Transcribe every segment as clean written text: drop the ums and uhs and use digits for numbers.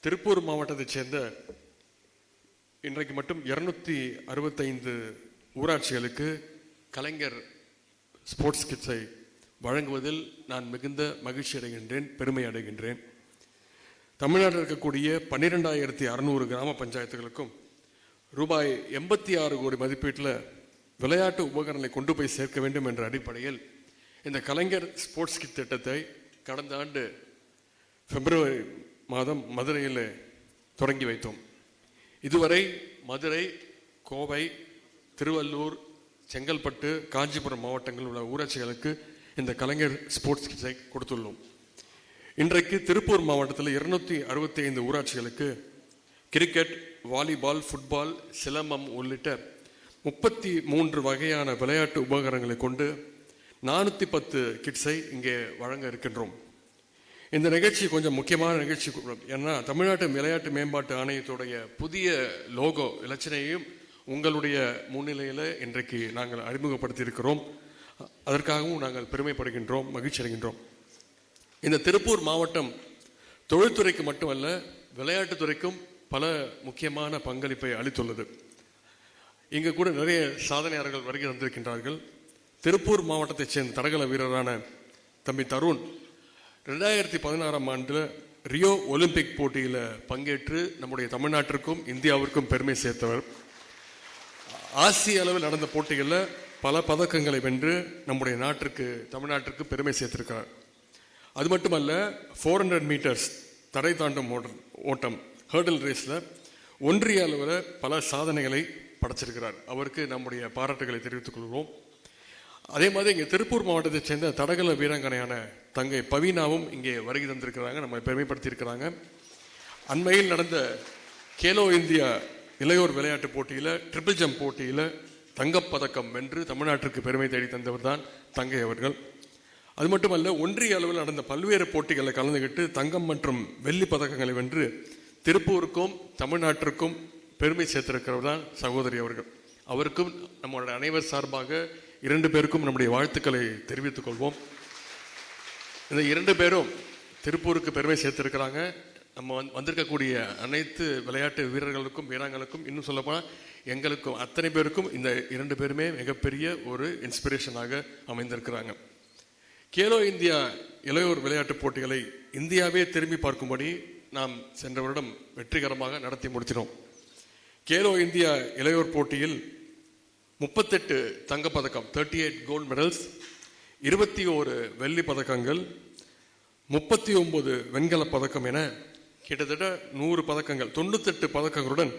திருப்பூர் மாவட்டத்தைச் சேர்ந்த இன்றைக்கு மட்டும் 265 ஊராட்சிகளுக்கு கலைஞர் ஸ்போர்ட்ஸ் கிட்ஸை வழங்குவதில் நான் மிகுந்த மகிழ்ச்சி அடைகின்றேன், பெருமை அடைகின்றேன். தமிழ்நாட்டில் இருக்கக்கூடிய 12,600 கிராம பஞ்சாயத்துகளுக்கும் ரூபாய் 86 கோடி மதிப்பீட்டில் விளையாட்டு உபகரணங்களை கொண்டு போய் சேர்க்க வேண்டும் என்ற அடிப்படையில் இந்த கலைஞர் ஸ்போர்ட்ஸ் கிட் திட்டத்தை கடந்த ஆண்டு பிப்ரவரி மாதம் மதுரையில் தொடங்கி வைத்தோம். இதுவரை மதுரை, கோவை, திருவள்ளூர், செங்கல்பட்டு, காஞ்சிபுரம் மாவட்டங்களில் உள்ள ஊராட்சிகளுக்கு இந்த கலைஞர் ஸ்போர்ட்ஸ் கிட்ஸை கொடுத்துள்ளோம். இன்றைக்கு திருப்பூர் மாவட்டத்தில் 265 ஊராட்சிகளுக்கு கிரிக்கெட், வாலிபால், ஃபுட்பால், சிலம்பம் உள்ளிட்ட 33 வகையான விளையாட்டு உபகரணங்களை கொண்டு 410 கிட்ஸை இங்கே வழங்க இருக்கின்றோம். இந்த நிகழ்ச்சி கொஞ்சம் முக்கியமான நிகழ்ச்சி. ஏன்னா தமிழ்நாட்டு விளையாட்டு மேம்பாட்டு ஆணையத்துடைய புதிய லோகோ இலச்சினையையும் உங்களுடைய முன்னிலையில் இன்றைக்கு நாங்கள் அறிமுகப்படுத்தி இருக்கிறோம். அதற்காகவும் நாங்கள் பெருமைப்படுகின்றோம், மகிழ்ச்சி அடைகின்றோம். இந்த திருப்பூர் மாவட்டம் தொழில்துறைக்கு மட்டுமல்ல, விளையாட்டுத்துறைக்கும் பல முக்கியமான பங்களிப்பை அளித்துள்ளது. இங்கு கூட நிறைய சாதனையாளர்கள் வருகை தந்திருக்கின்றார்கள். திருப்பூர் மாவட்டத்தைச் சேர்ந்த தடகள வீரரான தம்பி தருண் 2016ஆம் ஆண்டில் ரியோ ஒலிம்பிக் போட்டியில் பங்கேற்று நம்முடைய தமிழ்நாட்டிற்கும் இந்தியாவிற்கும் பெருமை சேர்த்தவர். ஆசிய அளவில் நடந்த போட்டிகளில் பல பதக்கங்களை வென்று நம்முடைய தமிழ்நாட்டிற்கு பெருமை சேர்த்திருக்கிறார். அது மட்டுமல்ல, 400 மீட்டர்ஸ் தடை தாண்டும் ஓட்டம் ஹர்டில் ரேஸில் ஒன்றிய அளவில் பல சாதனைகளை படைச்சிருக்கிறார். அவருக்கு நம்முடைய பாராட்டுகளை தெரிவித்துக் கொள்கிறோம். அதே மாதிரி இங்கே திருப்பூர் மாவட்டத்தைச் சேர்ந்த தடகள வீராங்கனையான தங்கை பவீனாவும் இங்கே வருகை தந்திருக்கிறாங்க, நம்ம பெருமைப்படுத்தியிருக்கிறாங்க. அண்மையில் நடந்த கேலோ இந்தியா இளையோர் விளையாட்டு போட்டியில் ட்ரிபிள் ஜம்ப் போட்டியில் தங்கப்பதக்கம் வென்று தமிழ்நாட்டிற்கு பெருமை தேடி தந்தவர் தான் தங்கை அவர்கள். அது மட்டுமல்ல, ஒன்றிய அளவில் நடந்த பல்வேறு போட்டிகளில் கலந்துகிட்டு தங்கம் மற்றும் வெள்ளி பதக்கங்களை வென்று திருப்பூருக்கும் தமிழ்நாட்டிற்கும் பெருமை சேர்த்திருக்கிறவர் தான் சகோதரி அவர்கள். அவருக்கும் நம்மளுடைய அனைவர் சார்பாக 2 பேருக்கும் நம்முடைய வாழ்த்துக்களை தெரிவித்துக் கொள்வோம். இந்த 2 பேரும் திருப்பூருக்கு பெருமை சேர்த்திருக்கிறாங்க. நம்ம வந்திருக்கக்கூடிய அனைத்து விளையாட்டு வீரர்களுக்கும் வீராங்களுக்கும், இன்னும் சொல்லப்போனால் எங்களுக்கும் அத்தனை பேருக்கும் இந்த 2 பேருமே மிகப்பெரிய ஒரு இன்ஸ்பிரேஷனாக அமைந்திருக்கிறாங்க. கேலோ இந்தியா இளையோர் விளையாட்டு போட்டிகளை இந்தியாவே திரும்பி பார்க்கும்படி நாம் சென்ற வருடம் வெற்றிகரமாக நடத்தி முடிச்சினோம். கேலோ இந்தியா இளையோர் போட்டியில் 38 தங்கப்பதக்கம், 38 கோல்ட் மெடல்ஸ், 21 வெள்ளி பதக்கங்கள், 39 வெண்கல பதக்கம் என கிட்டத்தட்ட 100 பதக்கங்கள், 98 பதக்கங்களுடன்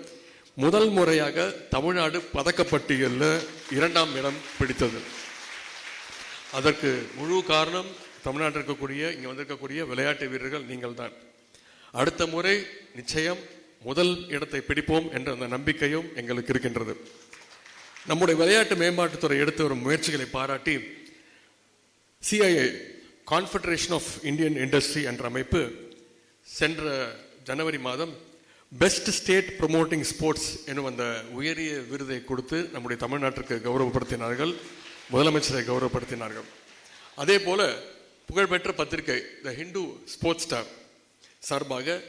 முதல் முறையாக தமிழ்நாடு பதக்கப்பட்டியலில் 2ஆம் இடம் பிடித்தது. அதற்கு முழு காரணம் தமிழ்நாட்டில் இருக்கக்கூடிய, இங்கே வந்திருக்கக்கூடிய விளையாட்டு வீரர்கள் நீங்கள் தான். அடுத்த முறை நிச்சயம் முதல் இடத்தை பிடிப்போம் என்ற அந்த நம்பிக்கையும் எங்களுக்கு இருக்கின்றது. நம்முடைய விளையாட்டு மேம்பாட்டுத்துறை எடுத்து வரும் முயற்சிகளை பாராட்டி CII confederation of Indian industry என்ற அமைப்பு சென்ற ஜனவரி மாதம் பெஸ்ட் ஸ்டேட் ப்ரொமோட்டிங் ஸ்போர்ட்ஸ் எனும் அந்த உயரிய விருதை கொடுத்து நம்முடைய தமிழ்நாட்டிற்கு கௌரவப்படுத்தினார்கள், முதலமைச்சரை கௌரவப்படுத்தினார்கள். அதே போல புகழ்பெற்ற பத்திரிகை த ஹிந்து ஸ்போர்ட்ஸ் ஸ்டார் சார்பாக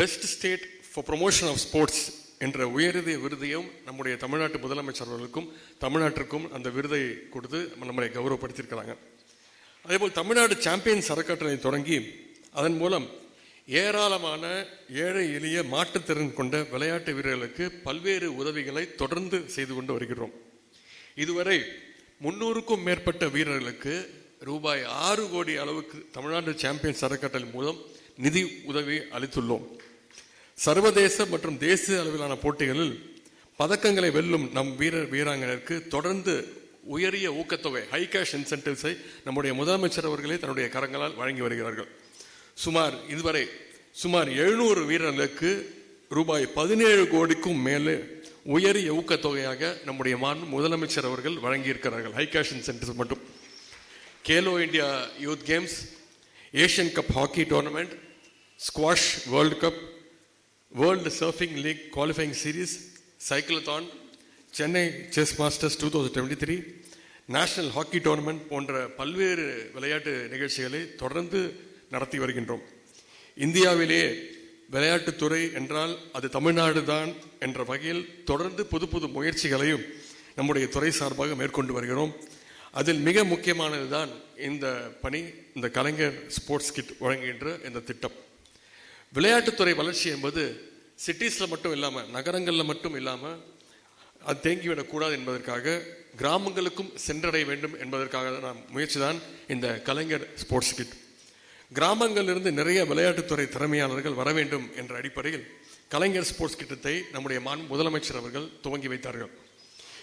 best state for promotion of sports என்ற உயரிய விருதையும் நம்முடைய தமிழ்நாட்டு முதலமைச்சர்களுக்கும் தமிழ்நாட்டிற்கும் அந்த விருதை கொடுத்து நம்மளை கௌரவப்படுத்தியிருக்கிறாங்க. அதேபோல் தமிழ்நாடு சாம்பியன்ஸ் அறக்கட்டளை தொடங்கி அதன் மூலம் ஏராளமான ஏழை எளிய மாற்றுத்திறன் கொண்ட விளையாட்டு வீரர்களுக்கு பல்வேறு உதவிகளை தொடர்ந்து செய்து கொண்டு வருகிறோம். இதுவரை 300க்கும் மேற்பட்ட வீரர்களுக்கு ரூபாய் 6 கோடி அளவுக்கு தமிழ்நாடு சாம்பியன்ஸ் அறக்கட்டளை மூலம் நிதி உதவி அளித்துள்ளோம். சர்வதேச மற்றும் தேசிய அளவிலான போட்டிகளில் பதக்கங்களை வெல்லும் நம் வீராங்கனருக்கு தொடர்ந்து உயரிய ஊக்கத்தொகை, ஹை கேஷ் இன்சென்டிவ்ஸை நம்முடைய முதலமைச்சர் அவர்களே தன்னுடைய கரங்களால் வழங்கி வருகிறார்கள். இதுவரை சுமார் 700 வீரர்களுக்கு ரூபாய் 17 கோடிக்கும் மேலே உயரிய ஊக்கத்தொகையாக நம்முடைய முதலமைச்சர் அவர்கள் வழங்கியிருக்கிறார்கள். ஹை கேஷ் இன்சென்டிவ்ஸ் மட்டும். Khelo India youth games, Asian cup hockey tournament, squash world cup, world surfing league qualifying series, cyclothon, Chennai chess masters 2023, national hockey tournament போன்ற பல்வேறு விளையாட்டு நிகழ்ச்சிகளை தொடர்ந்து நடத்தி வருகின்றோம். இந்தியாவிலேயே விளையாட்டுத்துறை என்றால் அது தமிழ்நாடு தான் என்ற வகையில் தொடர்ந்து புது புது முயற்சிகளையும் நம்முடைய துறை சார்பாக மேற்கொண்டு வருகிறோம். அதில் மிக முக்கியமானது தான் இந்த பணி, இந்த கலைஞர் ஸ்போர்ட்ஸ் கிட் வழங்குகின்ற இந்த திட்டம். விளையாட்டுத்துறை வளர்ச்சி என்பது சிட்டிஸில் மட்டும் இல்லாமல், நகரங்களில் மட்டும் இல்லாமல் அது தேங்கிவிடக்கூடாது என்பதற்காக கிராமங்களுக்கும் சென்றடைய வேண்டும் என்பதற்காக நான் முயற்சி தான் இந்த கலைஞர் ஸ்போர்ட்ஸ் கிட். கிராமங்களிலிருந்து நிறைய விளையாட்டுத்துறை திறமையாளர்கள் வர வேண்டும் என்ற அடிப்படையில் கலைஞர் ஸ்போர்ட்ஸ் கிட்டத்தை நம்முடைய முதலமைச்சர் அவர்கள் துவங்கி வைத்தார்கள்.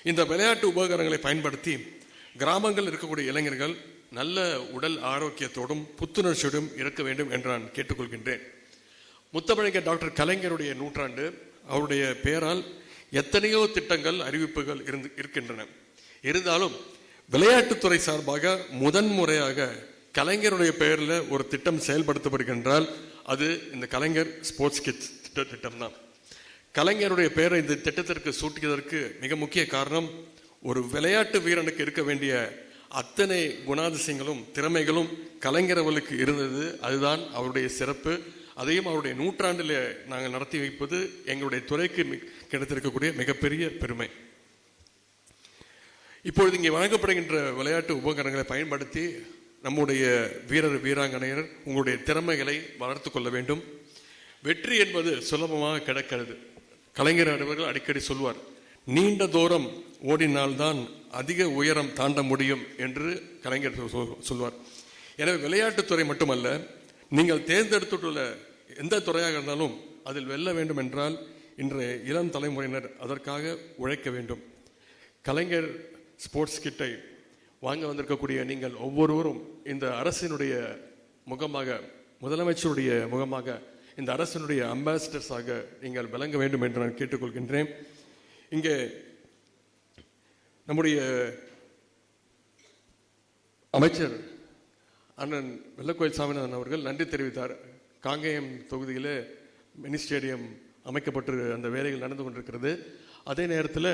இந்த விளையாட்டு உபகரணங்களை பயன்படுத்தி கிராமங்கள் இருக்கக்கூடிய இளைஞர்கள் நல்ல உடல் ஆரோக்கியத்தோடும் புத்துணர்ச்சியோடும் இருக்க வேண்டும் என்று நான் கேட்டுக்கொள்கின்றேன். முத்தமிழர் டாக்டர் கலைஞருடைய நூற்றாண்டு, அவருடைய பெயரால் எத்தனையோ திட்டங்கள், அறிவிப்புகள் இருக்கின்றன. இருந்தாலும் விளையாட்டுத்துறை சார்பாக முதன்முறையாக கலைஞருடைய பெயரில் ஒரு திட்டம் செயல்படுத்தப்படுகின்றால் அது இந்த கலைஞர் ஸ்போர்ட்ஸ் கிட் திட்டம் தான். கலைஞருடைய பெயரை இந்த திட்டத்திற்கு சூட்டியதற்கு மிக முக்கிய காரணம், ஒரு விளையாட்டு வீரனுக்கு இருக்க வேண்டிய அத்தனை குணாதிசயங்களும் திறமைகளும் கலைஞர் அவர்களுக்கு இருந்தது. அதுதான் அவருடைய சிறப்பு. அதையும் அவருடைய நூற்றாண்டில் நாங்கள் நடத்தி வைப்பது எங்களுடைய துறைக்கு கிடைத்திருக்கக்கூடிய மிகப்பெரிய பெருமை. இப்பொழுது இங்கே வழங்கப்படுகின்ற விளையாட்டு உபகரணங்களை பயன்படுத்தி நம்முடைய வீரர் வீராங்கனையர் உங்களுடைய திறமைகளை வளர்த்து கொள்ள வேண்டும். வெற்றி என்பது சுலபமாக கிடைக்கிறது. கலைஞர் அவர்கள் அடிக்கடி சொல்வார், நீண்ட தூரம் ஓடினால்தான் அதிக உயரம் தாண்ட முடியும் என்று கலைஞர் சொல்வார். எனவே விளையாட்டுத்துறை மட்டுமல்ல, நீங்கள் தேர்ந்தெடுத்துள்ள எந்த துறையாக இருந்தாலும் அதில் வெல்ல வேண்டும் என்றால் இன்றைய இளம் தலைமுறையினர் அதற்காக உழைக்க வேண்டும். கலைஞர் ஸ்போர்ட்ஸ் கிட்டை வாங்க வந்திருக்கக்கூடிய நீங்கள் ஒவ்வொருவரும் இந்த அரசினுடைய முகமாக, முதலமைச்சருடைய முகமாக, இந்த அரசினுடைய அம்பாசிடர்ஸாக நீங்கள் விளங்க வேண்டும் என்று நான் கேட்டுக்கொள்கின்றேன். இங்கே நம்முடைய அமைச்சர் அண்ணன் வெள்ளக்கோயில் சாமிநாதன் அவர்கள் நன்றி தெரிவித்தார். காங்கேயம் தொகுதியில் மினி ஸ்டேடியம் அமைக்கப்பட்டு அந்த வேலைகள் நடந்து கொண்டிருக்கிறது. அதே நேரத்தில்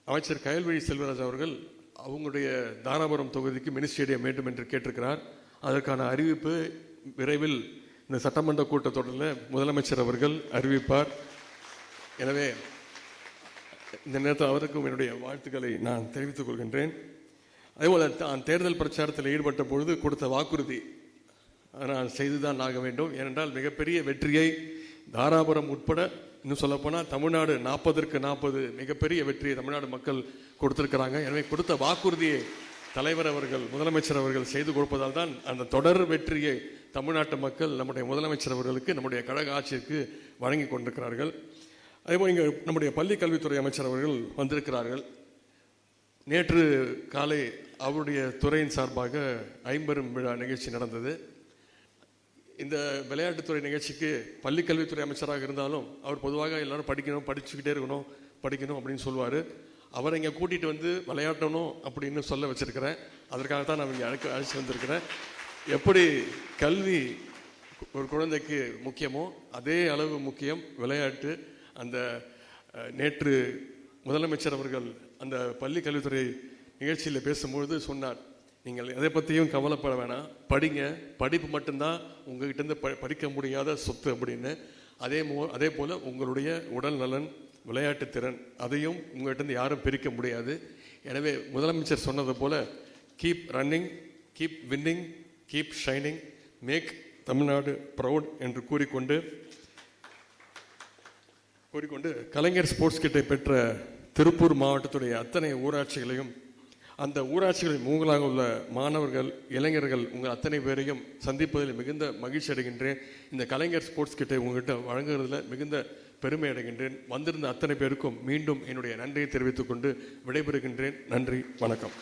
அமைச்சர் கயல்விழி செல்வராஜ் அவர்கள் அவங்களுடைய தாராபுரம் தொகுதிக்கு மினி ஸ்டேடியம் வேண்டும் என்று கேட்டிருக்கிறார். அதற்கான அறிவிப்பு விரைவில் இந்த சட்டமன்ற கூட்டத்தொடரில் முதலமைச்சர் அவர்கள் அறிவிப்பார். எனவே இந்த நேரத்தில் அவருக்கும் என்னுடைய வாழ்த்துக்களை நான் தெரிவித்துக் கொள்கின்றேன். அதேபோல் நான் தேர்தல் பிரச்சாரத்தில் ஈடுபட்ட பொழுது கொடுத்த வாக்குறுதி நான் செய்துதான் ஆக வேண்டும். ஏனென்றால் மிகப்பெரிய வெற்றியை தாராபுரம் உட்பட, இன்னும் சொல்லப்போனால் தமிழ்நாடு 40க்கு 40 மிகப்பெரிய வெற்றியை தமிழ்நாடு மக்கள் கொடுத்திருக்கிறாங்க. எனவே கொடுத்த வாக்குறுதியை தலைவர் அவர்கள், முதலமைச்சர் அவர்கள் செய்து கொடுப்பதால் தான் அந்த தொடர் வெற்றியை தமிழ்நாட்டு மக்கள் நம்முடைய முதலமைச்சர் அவர்களுக்கு, நம்முடைய கழக ஆட்சிக்கு வழங்கி கொண்டிருக்கிறார்கள். அதேபோல் இங்கே நம்முடைய பள்ளி கல்வித்துறை அமைச்சர் அவர்கள் வந்திருக்கிறார்கள். நேற்று காலை அவருடைய துறையின் சார்பாக ஐம்பெரும் விழா நிகழ்ச்சி நடந்தது. இந்த விளையாட்டுத்துறை நிகழ்ச்சிக்கு பள்ளி கல்வித்துறை அமைச்சராக இருந்தாலும் அவர் பொதுவாக எல்லாரும் படிச்சுக்கிட்டே இருக்கணும், படிக்கணும் அப்படின்னு சொல்லுவார். அவரை இங்கே கூட்டிகிட்டு வந்து விளையாட்டணும் அப்படின்னு சொல்ல வச்சிருக்கிறேன். அதற்காகத்தான் நான் இங்கே அழைச்சி வந்திருக்கிறேன். எப்படி கல்வி ஒரு குழந்தைக்கு முக்கியமோ அதே அளவு முக்கியம் விளையாட்டு. அந்த நேற்று முதலமைச்சர் அவர்கள் அந்த பள்ளி கல்வித்துறை நிகழ்ச்சியில் பேசும்பொழுது சொன்னார், நீங்கள் எதை பற்றியும் கவலைப்பட வேணாம், படிங்க, படிப்பு மட்டும்தான் உங்ககிட்ட படிக்க முடியாத சொத்து அப்படின்னு. அதே போல் உங்களுடைய உடல் நலன், விளையாட்டு திறன், அதையும் உங்கள்கிட்ட யாரும் பிரிக்க முடியாது. எனவே முதலமைச்சர் சொன்னது போல keep running, keep winning, keep shining, make Tamil Nadu proud என்று கூறிக்கொண்டு கலைஞர் ஸ்போர்ட்ஸ் கிட்டை பெற்ற திருப்பூர் மாவட்டத்துடைய அத்தனை ஊராட்சிகளையும், அந்த ஊராட்சிகளில் மூங்கலாக உள்ள மாணவர்கள், இளைஞர்கள் உங்கள் அத்தனை பேரையும் சந்திப்பதில் மிகுந்த மகிழ்ச்சி அடைகின்றேன். இந்த கலைஞர் ஸ்போர்ட்ஸ் கிட்டை உங்கள்கிட்ட வழங்குறதுல மிகுந்த பெருமை அடைகின்றேன். வந்திருந்த அத்தனை பேருக்கும் மீண்டும் என்னுடைய நன்றியை தெரிவித்துக் கொண்டு விடைபெறுகின்றேன். நன்றி, வணக்கம்.